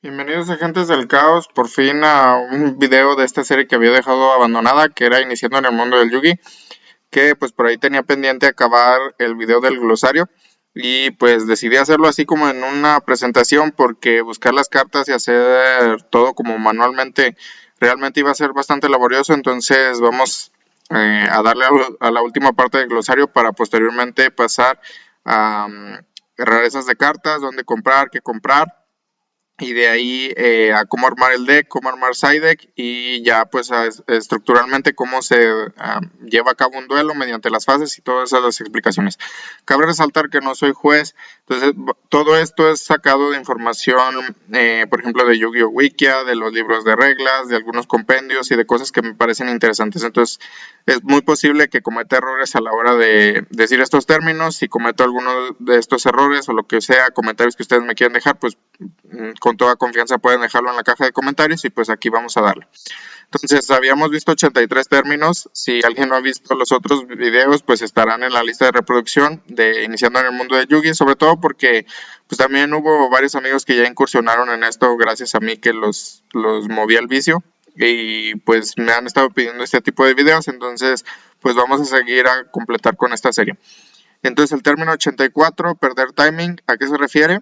Bienvenidos agentes del caos, por fin a un video de esta serie que había dejado abandonada, que era Iniciando en el mundo del Yugi, que pues por ahí tenía pendiente acabar el video del glosario y pues decidí hacerlo así como en una presentación porque buscar las cartas y hacer todo como manualmente realmente iba a ser bastante laborioso. Entonces vamos a darle a la última parte del glosario para posteriormente pasar a rarezas de cartas, dónde comprar, qué comprar, y de ahí a cómo armar el deck, cómo armar side deck y ya pues estructuralmente cómo se lleva a cabo un duelo mediante las fases y todas esas explicaciones. Cabe resaltar que no soy juez, entonces todo esto es sacado de información, por ejemplo de Yu-Gi-Oh! Wikia, de los libros de reglas, de algunos compendios y de cosas que me parecen interesantes. Entonces es muy posible que cometa errores a la hora de decir estos términos. Si cometo alguno de estos errores o lo que sea, comentarios que ustedes me quieren dejar, pues con toda confianza pueden dejarlo en la caja de comentarios y pues aquí vamos a darle. Entonces habíamos visto 83 términos. Si alguien no ha visto los otros videos, pues estarán en la lista de reproducción de Iniciando en el mundo de Yugi, sobre todo porque pues también hubo varios amigos que ya incursionaron en esto gracias a mí, que los moví al vicio y pues me han estado pidiendo este tipo de videos. Entonces pues vamos a seguir a completar con esta serie. Entonces el término 84, perder timing, ¿a qué se refiere?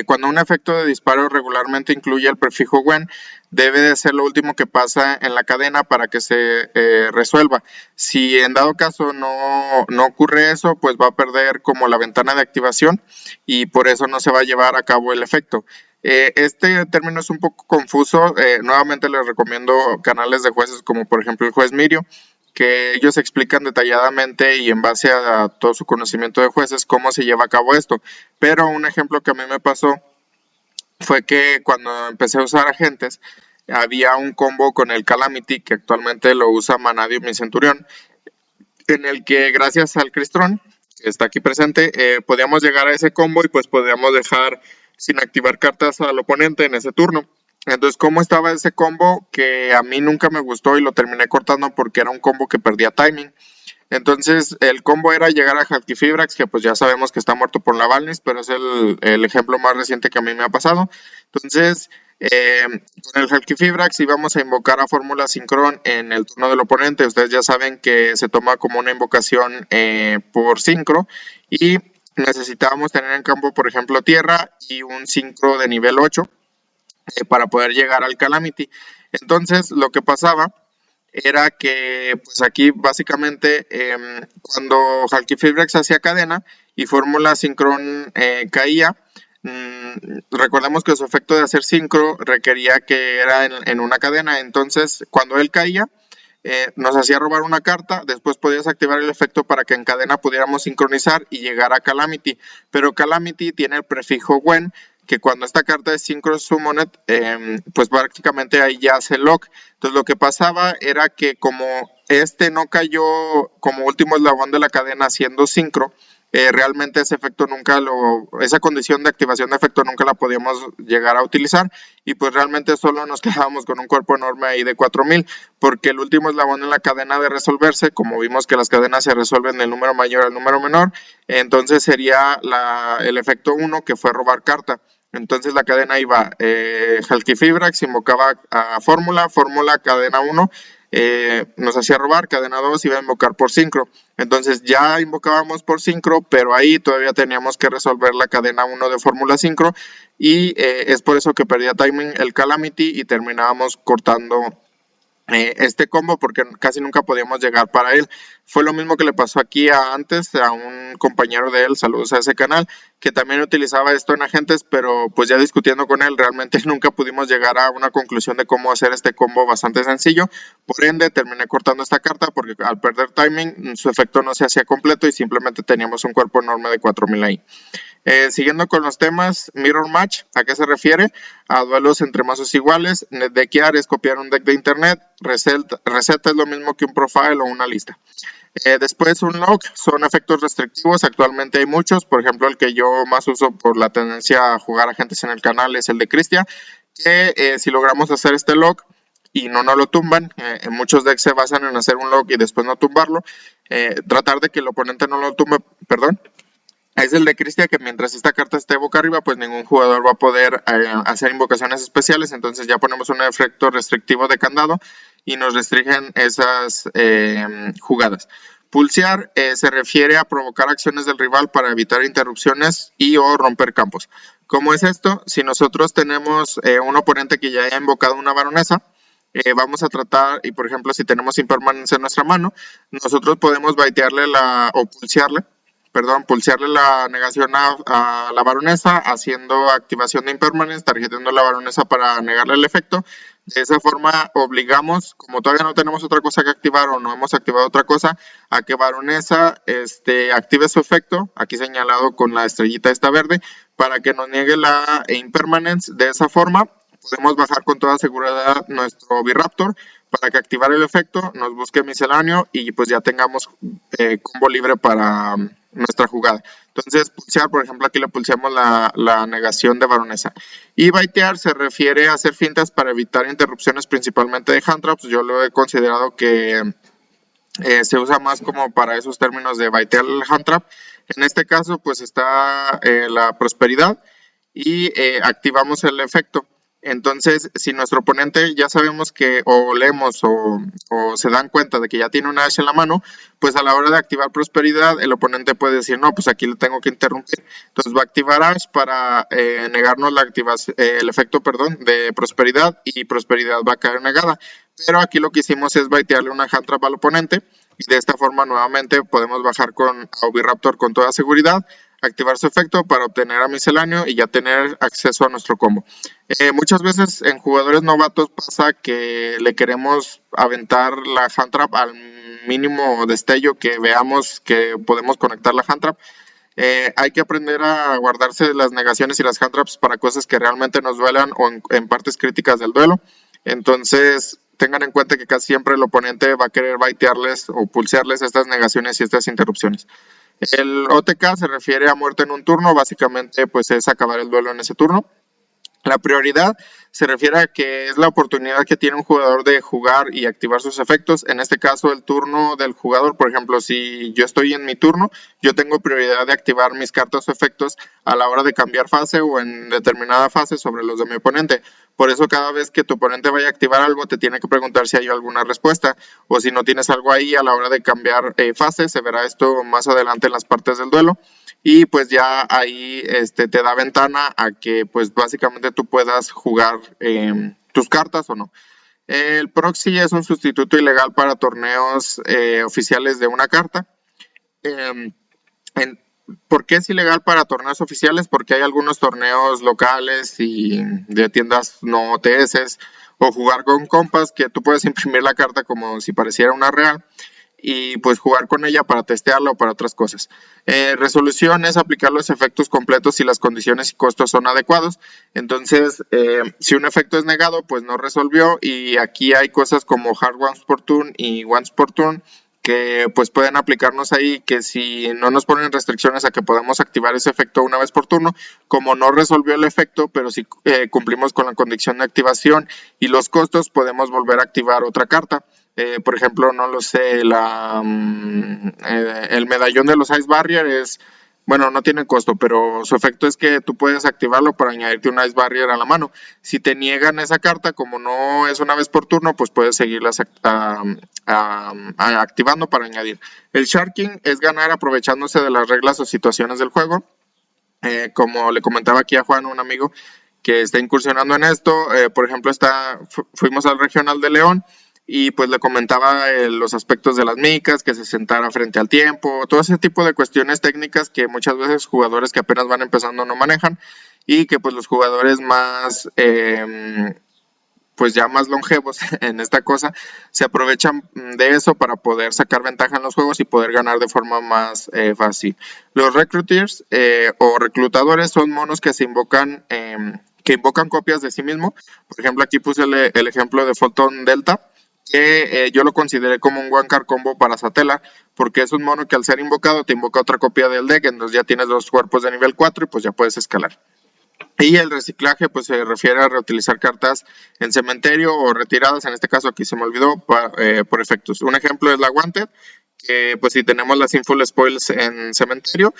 Cuando un efecto de disparo regularmente incluye el prefijo when, debe de ser lo último que pasa en la cadena para que se resuelva. Si en dado caso no ocurre eso, pues va a perder como la ventana de activación y por eso no se va a llevar a cabo el efecto. Este término es un poco confuso. Nuevamente les recomiendo canales de jueces como por ejemplo el juez Mirio, que ellos explican detalladamente y en base a todo su conocimiento de jueces cómo se lleva a cabo esto. Pero un ejemplo que a mí me pasó fue que cuando empecé a usar agentes, había un combo con el Calamity, que actualmente lo usa Manadium y Centurión, en el que gracias al Crystron, que está aquí presente, podíamos llegar a ese combo y pues podíamos dejar sin activar cartas al oponente en ese turno. Entonces, ¿cómo estaba ese combo? Que a mí nunca me gustó y lo terminé cortando porque era un combo que perdía timing. Entonces, el combo era llegar a Halqifibrax, que pues ya sabemos que está muerto por la Valnis, pero es el ejemplo más reciente que a mí me ha pasado. Entonces, con el Halqifibrax íbamos a invocar a Fórmula Sincron en el turno del oponente. Ustedes ya saben que se toma como una invocación por sincro y necesitábamos tener en campo, por ejemplo, tierra y un sincro de nivel 8 para poder llegar al Calamity. Entonces, lo que pasaba era que pues aquí básicamente cuando Halqifibrax hacía cadena y Fórmula Sincron caía, recordemos que su efecto de hacer sincro requería que era en una cadena. Entonces cuando él caía, nos hacía robar una carta, después podías activar el efecto para que en cadena pudiéramos sincronizar y llegar a Calamity, pero Calamity tiene el prefijo when, que cuando esta carta es Synchro Summoned, pues prácticamente ahí ya hace lock. Entonces lo que pasaba era que como este no cayó como último eslabón de la cadena siendo sincro, realmente ese efecto esa condición de activación de efecto nunca la podíamos llegar a utilizar y pues realmente solo nos quedábamos con un cuerpo enorme ahí de 4000, porque el último eslabón en la cadena de resolverse, como vimos que las cadenas se resuelven del número mayor al número menor, entonces sería el efecto 1, que fue robar carta. Entonces la cadena iba Halqifibrax, invocaba a Fórmula, cadena 1, nos hacía robar, cadena 2 iba a invocar por sincro. Entonces ya invocábamos por sincro, pero ahí todavía teníamos que resolver la cadena 1 de Fórmula sincro y es por eso que perdía timing el Calamity y terminábamos cortando este combo porque casi nunca podíamos llegar para él. Fue lo mismo que le pasó aquí antes a un compañero de él, saludos a ese canal, que también utilizaba esto en agentes, pero pues ya discutiendo con él realmente nunca pudimos llegar a una conclusión de cómo hacer este combo bastante sencillo. Por ende terminé cortando esta carta porque al perder timing su efecto no se hacía completo y simplemente teníamos un cuerpo enorme de 4000 ahí. Siguiendo con los temas, Mirror Match, ¿a qué se refiere? A duelos entre mazos iguales. Deckear es copiar un deck de internet. Reset es lo mismo que un profile o una lista. Después un lock, son efectos restrictivos. Actualmente hay muchos, por ejemplo el que yo más uso por la tendencia a jugar agentes en el canal es el de Cristian, que si logramos hacer este lock y no lo tumban, en muchos decks se basan en hacer un lock y después no tumbarlo, tratar de que el oponente no lo tumbe, perdón. Es el de Cristia, que mientras esta carta esté boca arriba, pues ningún jugador va a poder hacer invocaciones especiales. Entonces ya ponemos un efecto restrictivo de candado y nos restringen esas jugadas. Pulsear se refiere a provocar acciones del rival para evitar interrupciones y o romper campos. ¿Cómo es esto? Si nosotros tenemos un oponente que ya haya invocado una baronesa, vamos a tratar, y por ejemplo si tenemos impermanencia en nuestra mano, nosotros podemos baitearle o pulsearle la negación a la baronesa, haciendo activación de impermanence, tarjeteando a la baronesa para negarle el efecto. De esa forma obligamos, como todavía no tenemos otra cosa que activar o no hemos activado otra cosa, a que baronesa active su efecto, aquí señalado con la estrellita esta verde, para que nos niegue la impermanence. De esa forma podemos bajar con toda seguridad nuestro Viraptor para que activar el efecto, nos busque misceláneo y pues ya tengamos combo libre para nuestra jugada. Entonces, pulsear, por ejemplo, aquí le pulseamos la negación de baronesa. Y baitear se refiere a hacer fintas para evitar interrupciones principalmente de hand traps. Yo lo he considerado que se usa más como para esos términos de baitear el hand trap. En este caso, pues está la prosperidad y activamos el efecto. Entonces, si nuestro oponente ya sabemos que o leemos o se dan cuenta de que ya tiene una H en la mano, pues a la hora de activar prosperidad, el oponente puede decir, no, pues aquí le tengo que interrumpir. Entonces va a activar H para negarnos la activación, el efecto, perdón, de prosperidad, y prosperidad va a caer negada. Pero aquí lo que hicimos es baitearle una hand trap al oponente y de esta forma nuevamente podemos bajar con Oviraptor con toda seguridad, activar su efecto para obtener a misceláneo y ya tener acceso a nuestro combo. Muchas veces en jugadores novatos pasa que le queremos aventar la hand trap al mínimo destello que veamos que podemos conectar la hand trap. Hay que aprender a guardarse las negaciones y las hand traps para cosas que realmente nos duelan o en partes críticas del duelo. Entonces tengan en cuenta que casi siempre el oponente va a querer baitearles o pulsearles estas negaciones y estas interrupciones. El OTK se refiere a muerte en un turno, básicamente pues es acabar el duelo en ese turno. La prioridad se refiere a que es la oportunidad que tiene un jugador de jugar y activar sus efectos. En este caso, el turno del jugador, por ejemplo, si yo estoy en mi turno, yo tengo prioridad de activar mis cartas o efectos a la hora de cambiar fase o en determinada fase sobre los de mi oponente. Por eso cada vez que tu oponente vaya a activar algo, te tiene que preguntar si hay alguna respuesta, o si no tienes algo ahí a la hora de cambiar fase. Se verá esto más adelante en las partes del duelo. Y pues ya ahí te da ventana a que pues básicamente tú puedas jugar tus cartas o no. El proxy es un sustituto ilegal para torneos oficiales de una carta. ¿Por qué es ilegal para torneos oficiales? Porque hay algunos torneos locales y de tiendas no OTS o jugar con compas que tú puedes imprimir la carta como si pareciera una real y pues jugar con ella para testearla o para otras cosas. Resolución es aplicar los efectos completos si las condiciones y costos son adecuados. Entonces, si un efecto es negado, pues no resolvió, y aquí hay cosas como hard once per turn y once per turn que pues pueden aplicarnos ahí, que si no nos ponen restricciones a que podamos activar ese efecto una vez por turno, como no resolvió el efecto, pero si cumplimos con la condición de activación y los costos, podemos volver a activar otra carta. Por ejemplo, no lo sé, el medallón de los Ice Barrier es, bueno, no tiene costo, pero su efecto es que tú puedes activarlo para añadirte un Ice Barrier a la mano. Si te niegan esa carta, como no es una vez por turno, pues puedes seguirlas activando para añadir. El Sharking es ganar aprovechándose de las reglas o situaciones del juego. Como le comentaba aquí a Juan, un amigo que está incursionando en esto, por ejemplo, fuimos al regional de León, y pues le comentaba los aspectos de las micas, que se sentara frente al tiempo, todo ese tipo de cuestiones técnicas que muchas veces jugadores que apenas van empezando no manejan, y que pues los jugadores más pues ya más longevos en esta cosa se aprovechan de eso para poder sacar ventaja en los juegos y poder ganar de forma más fácil. Los recruiters o reclutadores son monos que se invocan copias de sí mismo. Por ejemplo, aquí puse el ejemplo de Photon Delta, que yo lo consideré como un one card combo para Satella, porque es un mono que al ser invocado te invoca otra copia del deck, entonces ya tienes 2 cuerpos de nivel 4 y pues ya puedes escalar. Y el reciclaje pues se refiere a reutilizar cartas en cementerio o retiradas, en este caso aquí se me olvidó, por efectos. Un ejemplo es la Wanted, que pues si tenemos las Sinful Spoils en cementerio,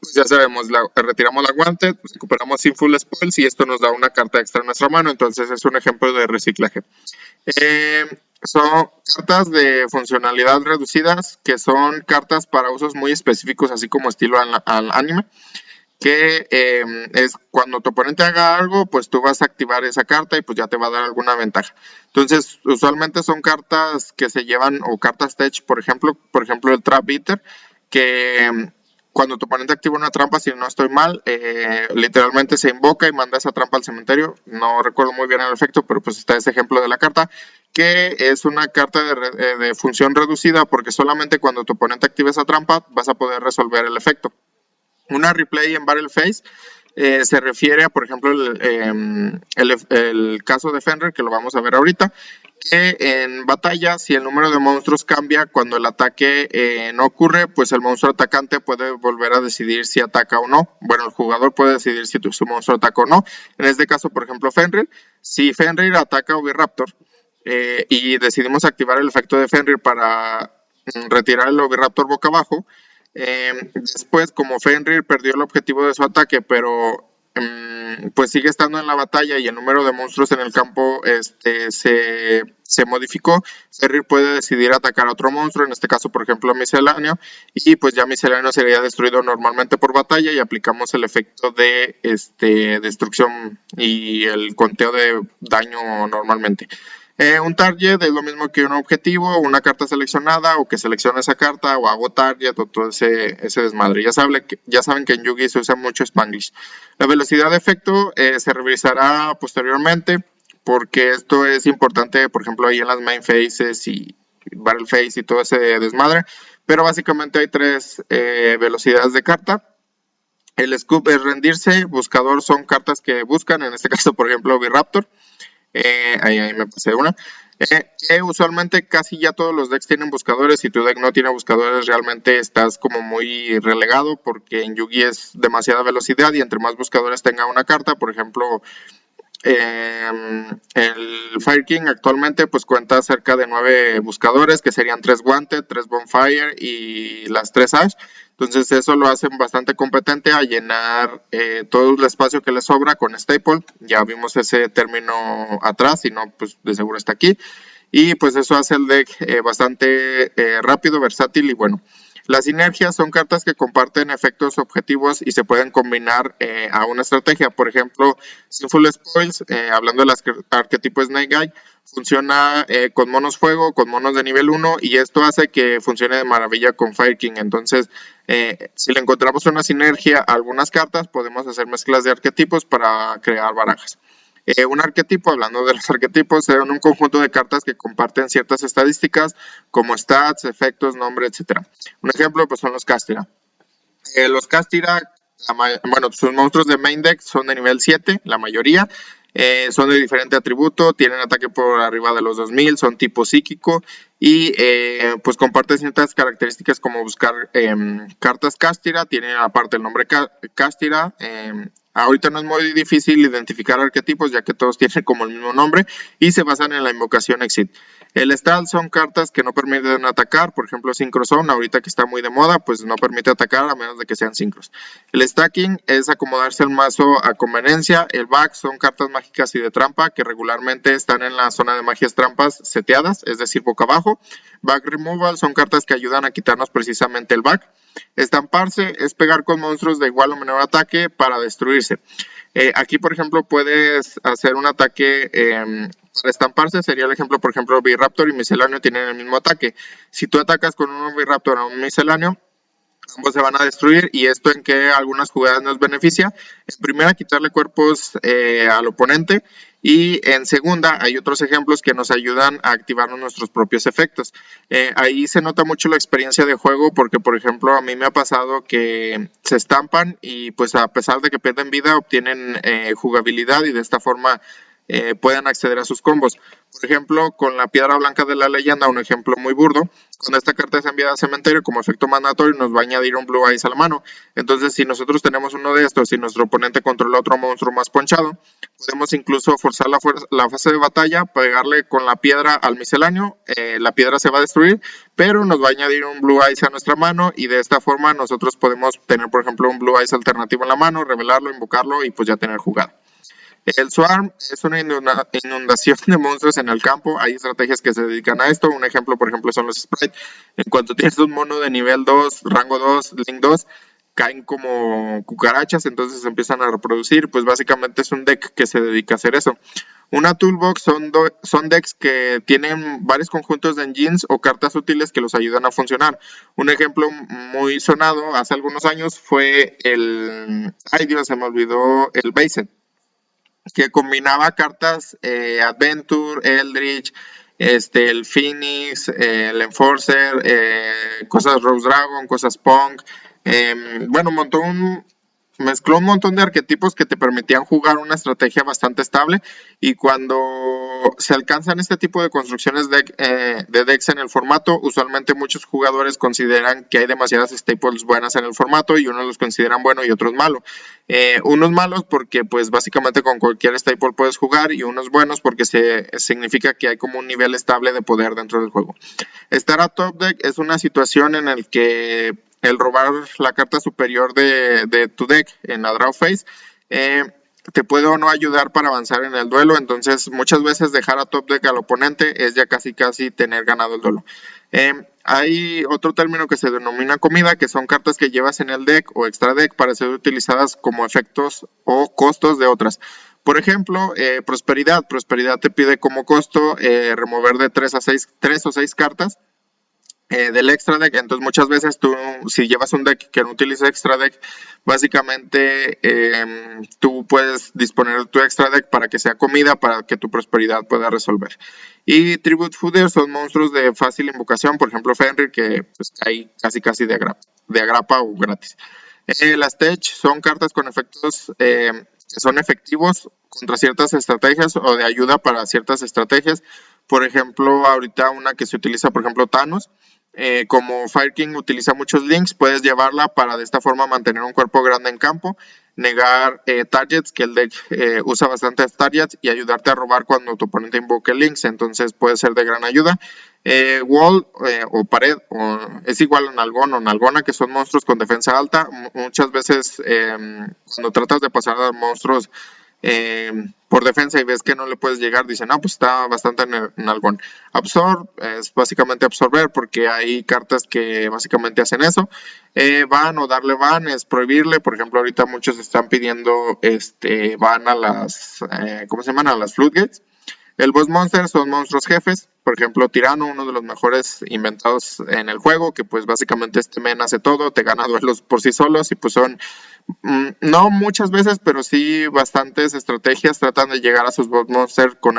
pues ya sabemos, retiramos la guante, recuperamos Sinful Spoils y esto nos da una carta extra en nuestra mano, entonces es un ejemplo de reciclaje. Son cartas de funcionalidad reducidas, que son cartas para usos muy específicos, así como estilo al anime, que es cuando tu oponente haga algo, pues tú vas a activar esa carta y pues ya te va a dar alguna ventaja. Entonces, usualmente son cartas que se llevan, o cartas tech, por ejemplo el Trap Beater, que cuando tu oponente activa una trampa, si no estoy mal, literalmente se invoca y manda esa trampa al cementerio. No recuerdo muy bien el efecto, pero pues está ese ejemplo de la carta, que es una carta de función reducida, porque solamente cuando tu oponente active esa trampa vas a poder resolver el efecto. Una replay en Battle Phase se refiere a, por ejemplo, el caso de Fenrir, que lo vamos a ver ahorita, que en batalla, si el número de monstruos cambia cuando el ataque no ocurre, pues el monstruo atacante puede volver a decidir si ataca o no. Bueno, el jugador puede decidir si su monstruo ataca o no. En este caso, por ejemplo, Fenrir, si Fenrir ataca a Oviraptor y decidimos activar el efecto de Fenrir para retirar el Oviraptor boca abajo, después, como Fenrir perdió el objetivo de su ataque, pero pues sigue estando en la batalla y el número de monstruos en el campo se modificó, Fenrir puede decidir atacar a otro monstruo, en este caso, por ejemplo, Misceláneo, y pues ya Misceláneo sería destruido normalmente por batalla y aplicamos el efecto de destrucción y el conteo de daño normalmente. Un target es lo mismo que un objetivo, una carta seleccionada, o que seleccione esa carta, o hago target, o todo ese desmadre. Ya saben que en Yu-Gi se usa mucho Spanglish. La velocidad de efecto se revisará posteriormente, porque esto es importante, por ejemplo, ahí en las main phases y battle phase y todo ese desmadre. Pero básicamente hay tres velocidades de carta. El scoop es rendirse, buscador son cartas que buscan, en este caso, por ejemplo, Oviraptor. Ahí me pasé una. Usualmente casi ya todos los decks tienen buscadores. Si tu deck no tiene buscadores, realmente estás como muy relegado, porque en Yu-Gi es demasiada velocidad y entre más buscadores tenga una carta, por ejemplo, el Fire King actualmente pues cuenta cerca de 9 buscadores, que serían 3 Wanted, 3 Bonfire y las 3 Ash. Entonces eso lo hacen bastante competente a llenar todo el espacio que le sobra con Staple. Ya vimos ese término atrás, y no, pues de seguro está aquí. Y pues eso hace el deck bastante rápido, versátil y bueno. Las sinergias son cartas que comparten efectos objetivos y se pueden combinar a una estrategia. Por ejemplo, Sinful Spoils, hablando del arquetipo Snake Eye, funciona con monos fuego, con monos de nivel 1, y esto hace que funcione de maravilla con Fire King. Entonces, si le encontramos una sinergia a algunas cartas, podemos hacer mezclas de arquetipos para crear barajas. Un arquetipo, hablando de los arquetipos, son un conjunto de cartas que comparten ciertas estadísticas como stats, efectos, nombre, etc. Un ejemplo pues son los Castira. Los Castira, bueno, sus monstruos de main deck son de nivel 7, la mayoría. Son de diferente atributo, tienen ataque por arriba de los 2000, son tipo psíquico y pues comparten ciertas características como buscar cartas Castira, tienen aparte el nombre Castira. Ahorita no es muy difícil identificar arquetipos, ya que todos tienen como el mismo nombre y se basan en la invocación Exit. El Stall son cartas que no permiten atacar, por ejemplo Synchrozone, ahorita que está muy de moda, pues no permite atacar a menos de que sean sincros. El Stacking es acomodarse el mazo a conveniencia. El Back son cartas mágicas y de trampa que regularmente están en la zona de magias trampas seteadas, es decir, boca abajo. Back Removal son cartas que ayudan a quitarnos precisamente el back. Estamparse es pegar con monstruos de igual o menor ataque para destruirse. Aquí, por ejemplo, puedes hacer un ataque para estamparse. Sería el ejemplo, por ejemplo, Oviraptor y Misceláneo tienen el mismo ataque. Si tú atacas con un Oviraptor a un Misceláneo, ambos se van a destruir, y esto en que algunas jugadas nos beneficia. En primera, quitarle cuerpos al oponente, y en segunda hay otros ejemplos que nos ayudan a activar nuestros propios efectos. Ahí se nota mucho la experiencia de juego, porque por ejemplo a mí me ha pasado que se estampan y pues a pesar de que pierden vida obtienen jugabilidad, y de esta forma puedan acceder a sus combos. Por ejemplo, con la piedra blanca de la leyenda, un ejemplo muy burdo, cuando esta carta es enviada al cementerio como efecto mandatorio nos va a añadir un Blue Eyes a la mano. Entonces, si nosotros tenemos uno de estos y nuestro oponente controla otro monstruo más ponchado, podemos incluso forzar la fase de batalla, pegarle con la piedra al misceláneo, la piedra se va a destruir, pero nos va a añadir un Blue Eyes a nuestra mano y de esta forma nosotros podemos tener, por ejemplo, un Blue Eyes alternativo en la mano, revelarlo, invocarlo y pues ya tener jugada. El Swarm es una inundación de monstruos en el campo. Hay estrategias que se dedican a esto. Un ejemplo, por ejemplo, son los Sprites. En cuanto tienes un mono de nivel 2, rango 2, link 2, caen como cucarachas, entonces se empiezan a reproducir. Pues básicamente es un deck que se dedica a hacer eso. Una toolbox son decks que tienen varios conjuntos de engines o cartas útiles que los ayudan a funcionar. Un ejemplo muy sonado hace algunos años fue el... Ay Dios, se me olvidó el Based, que combinaba cartas Adventure, Eldritch, el Phoenix, el Enforcer, cosas Rose Dragon, cosas Punk. Bueno, mezcló un montón de arquetipos que te permitían jugar una estrategia bastante estable, y cuando se alcanzan este tipo de construcciones de decks en el formato, usualmente muchos jugadores consideran que hay demasiadas staples buenas en el formato y unos los consideran bueno y otros malo. Unos malos porque pues básicamente con cualquier staple puedes jugar, y unos buenos porque significa que hay como un nivel estable de poder dentro del juego. Estar a top deck es una situación en la que el robar la carta superior de tu deck en la draw phase te puede o no ayudar para avanzar en el duelo. Entonces muchas veces dejar a top deck al oponente es ya casi tener ganado el duelo. Hay otro término que se denomina comida, que son cartas que llevas en el deck o extra deck para ser utilizadas como efectos o costos de otras. Por ejemplo, prosperidad. Prosperidad te pide como costo remover de 3 o 6 cartas del extra deck. Entonces muchas veces tú, si llevas un deck que no utiliza extra deck, básicamente tú puedes disponer de tu extra deck para que sea comida, para que tu prosperidad pueda resolver. Y Tribute Fooder son monstruos de fácil invocación, por ejemplo Fenrir, que pues cae casi de agrapa o gratis. Las Tech son cartas con efectos que son efectivos contra ciertas estrategias o de ayuda para ciertas estrategias. Por ejemplo, ahorita una que se utiliza, por ejemplo, Thanos. Como Fire King utiliza muchos links, puedes llevarla para de esta forma mantener un cuerpo grande en campo, negar targets, que el deck usa bastantes targets, y ayudarte a robar cuando tu oponente invoque links. Entonces puede ser de gran ayuda. Wall o pared es igual a Nalgón o Nalgona, que son monstruos con defensa alta. Muchas veces cuando tratas de pasar a monstruos por defensa y ves que no le puedes llegar, dicen, no, pues está bastante en algón. Absorb es básicamente absorber, porque hay cartas que básicamente hacen eso. Ban o darle ban es prohibirle. Por ejemplo, ahorita muchos están pidiendo ban a las ¿cómo se llaman? A las floodgates. El boss monster son monstruos jefes, por ejemplo Tirano, uno de los mejores inventados en el juego, que pues básicamente men hace todo, te gana duelos por sí solos, y pues son, no muchas veces, pero sí bastantes estrategias tratan de llegar a sus boss monster con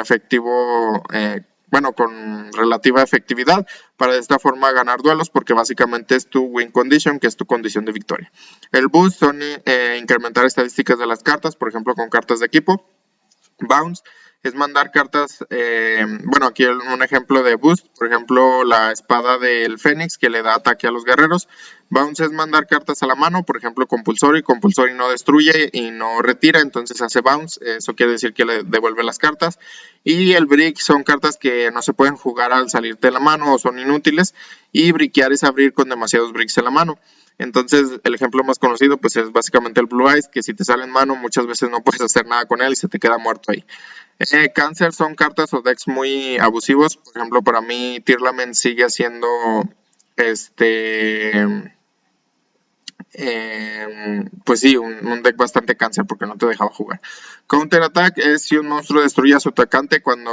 con relativa efectividad, para de esta forma ganar duelos, porque básicamente es tu win condition, que es tu condición de victoria. El boost son incrementar estadísticas de las cartas, por ejemplo con cartas de equipo. Bounce es mandar cartas, aquí un ejemplo de boost, por ejemplo la espada del Fénix, que le da ataque a los guerreros. Bounce es mandar cartas a la mano, por ejemplo Compulsory no destruye y no retira, entonces hace bounce, eso quiere decir que le devuelve las cartas. Y el brick son cartas que no se pueden jugar al salirte de la mano o son inútiles, y briquear es abrir con demasiados bricks en la mano. Entonces el ejemplo más conocido pues es básicamente el Blue Eyes, que si te sale en mano muchas veces no puedes hacer nada con él y se te queda muerto ahí. Cáncer son cartas o decks muy abusivos. Por ejemplo, para mí Tearlament sigue siendo pues sí, un deck bastante cáncer, porque no te dejaba jugar. Counter Attack es si un monstruo destruye a su atacante cuando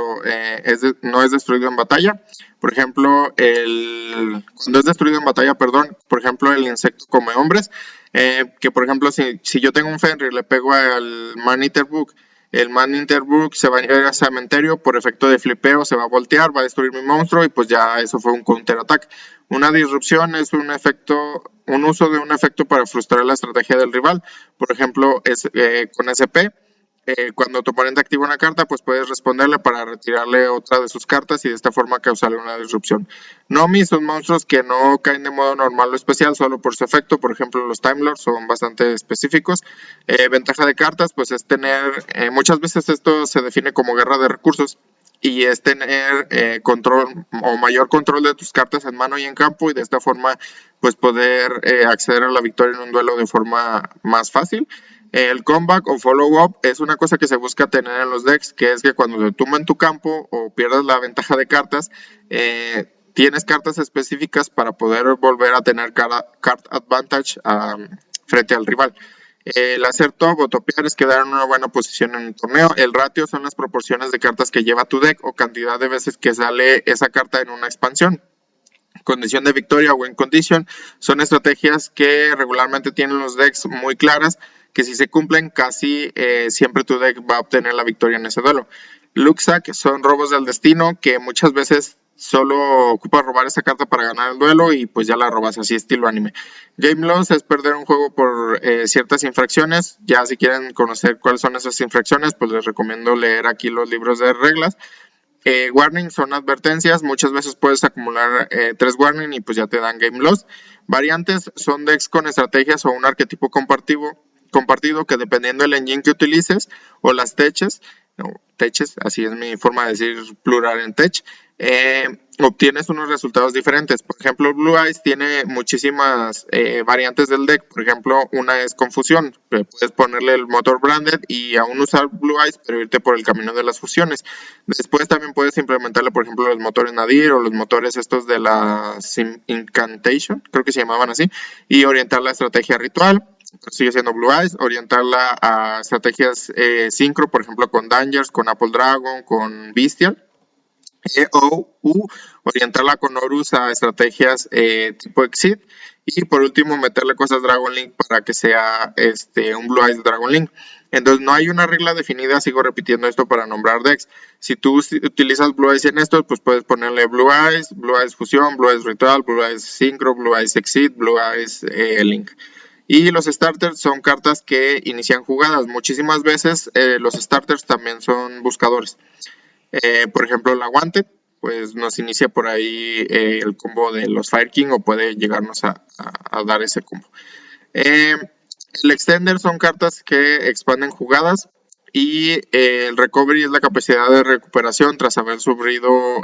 no es destruido en batalla. Por ejemplo, cuando es destruido en batalla, por ejemplo, el insecto come hombres. Que por ejemplo, si yo tengo un Fenrir, le pego al Man-Eater Bug, el Man-Eater Bug se va a ir al cementerio, por efecto de flipeo se va a voltear, va a destruir mi monstruo, y pues ya eso fue un counter attack. Una disrupción es un uso de un efecto para frustrar la estrategia del rival. Por ejemplo, con SP, Cuando tu oponente activa una carta, pues puedes responderle para retirarle otra de sus cartas y de esta forma causarle una disrupción. Nomi son monstruos que no caen de modo normal o especial solo por su efecto. Por ejemplo, los Time Lords son bastante específicos. Ventaja de cartas, pues es tener, muchas veces esto se define como guerra de recursos, y es tener control o mayor control de tus cartas en mano y en campo, y de esta forma pues poder acceder a la victoria en un duelo de forma más fácil. El comeback o follow-up es una cosa que se busca tener en los decks, que es que cuando te tumban tu campo o pierdas la ventaja de cartas, tienes cartas específicas para poder volver a tener card advantage frente al rival. El hacer top o topear es quedar en una buena posición en un torneo. El ratio son las proporciones de cartas que lleva tu deck o cantidad de veces que sale esa carta en una expansión. Condición de victoria o win condition son estrategias que regularmente tienen los decks muy claras, que si se cumplen casi siempre tu deck va a obtener la victoria en ese duelo. Luxac son robos del destino, que muchas veces solo ocupa robar esa carta para ganar el duelo y pues ya la robas, así estilo anime. Game loss es perder un juego por ciertas infracciones. Ya si quieren conocer cuáles son esas infracciones, pues les recomiendo leer aquí los libros de reglas. Warning son advertencias, muchas veces puedes acumular 3 warning y pues ya te dan game loss. Variantes son decks con estrategias o un arquetipo compartido que dependiendo del engine que utilices o las teches, así es mi forma de decir plural en tech, obtienes unos resultados diferentes. Por ejemplo, Blue Eyes tiene muchísimas variantes del deck. Por ejemplo, una es confusión. Puedes ponerle el motor branded y aún usar Blue Eyes, pero irte por el camino de las fusiones. Después también puedes implementarle, por ejemplo, los motores Nadir o los motores estos de la Incantation, creo que se llamaban así, y orientar la estrategia ritual. Sigue siendo Blue Eyes, orientarla a estrategias sincro, por ejemplo, con Dangers, con Apple Dragon, con Bestial. Orientarla con Horus a estrategias tipo Exit, y por último meterle cosas Dragon Link para que sea un Blue Eyes Dragon Link. Entonces no hay una regla definida, sigo repitiendo esto para nombrar decks. Si tú utilizas Blue Eyes en esto, pues puedes ponerle Blue Eyes Fusión, Blue Eyes Ritual, Blue Eyes Synchro, Blue Eyes Exit, Blue Eyes Link. Y los starters son cartas que inician jugadas. Muchísimas veces los starters también son buscadores. Por ejemplo, la Wanted, pues nos inicia por ahí el combo de los Fire King, o puede llegarnos a dar ese combo. El Extender son cartas que expanden jugadas, y el Recovery es la capacidad de recuperación tras haber sufrido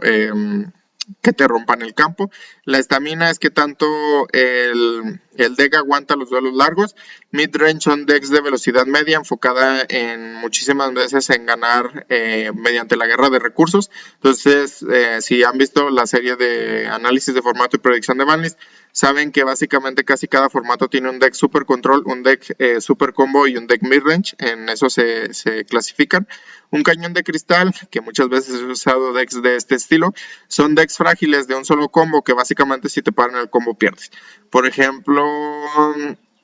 que te rompan el campo. La estamina es que tanto el deck aguanta los duelos largos. Midrange son decks de velocidad media enfocada en muchísimas veces en ganar mediante la guerra de recursos. Entonces, si han visto la serie de análisis de formato y predicción de banlist, saben que básicamente casi cada formato tiene un deck super control, un deck super combo y un deck midrange. En eso se clasifican. Un cañón de cristal, que muchas veces he usado decks de este estilo, son decks frágiles de un solo combo que básicamente si te paran el combo pierdes. Por ejemplo,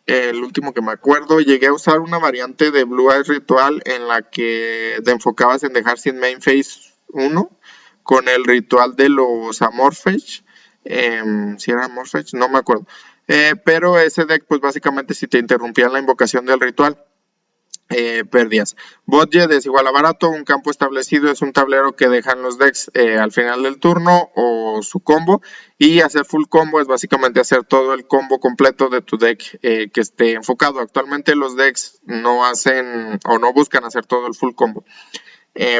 el último que me acuerdo, llegué a usar una variante de Blue Eyes Ritual en la que te enfocabas en dejar sin main phase 1 con el ritual de los Amorphage. Si era Amorphage, no me acuerdo. Pero ese deck, pues básicamente si te interrumpían la invocación del ritual, perdías. Budget es igual a barato. Un campo establecido es un tablero que dejan los decks al final del turno o su combo, y hacer full combo es básicamente hacer todo el combo completo de tu deck que esté enfocado. Actualmente los decks no hacen o no buscan hacer todo el full combo,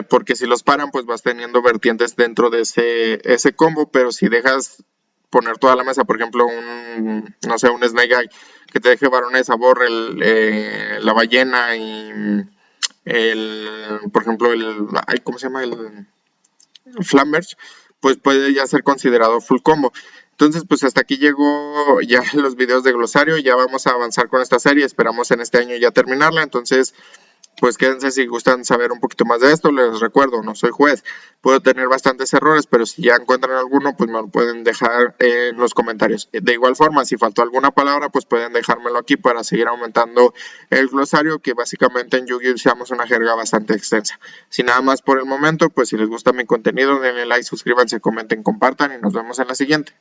porque si los paran pues vas teniendo vertientes dentro de ese combo, pero si dejas poner toda la mesa, por ejemplo un Snake Eye que te deje Baronesa, Borre, la ballena y por ejemplo ¿cómo se llama? El Flamberge, pues puede ya ser considerado full combo. Entonces pues hasta aquí llegó ya los videos de glosario. Ya vamos a avanzar con esta serie, esperamos en este año ya terminarla. Entonces pues quédense si gustan saber un poquito más de esto. Les recuerdo, no soy juez, puedo tener bastantes errores, pero si ya encuentran alguno, pues me lo pueden dejar en los comentarios. De igual forma, si faltó alguna palabra, pues pueden dejármelo aquí para seguir aumentando el glosario, que básicamente en Yu-Gi-Oh! Usamos una jerga bastante extensa. Sin nada más por el momento, pues si les gusta mi contenido, denle like, suscríbanse, comenten, compartan y nos vemos en la siguiente.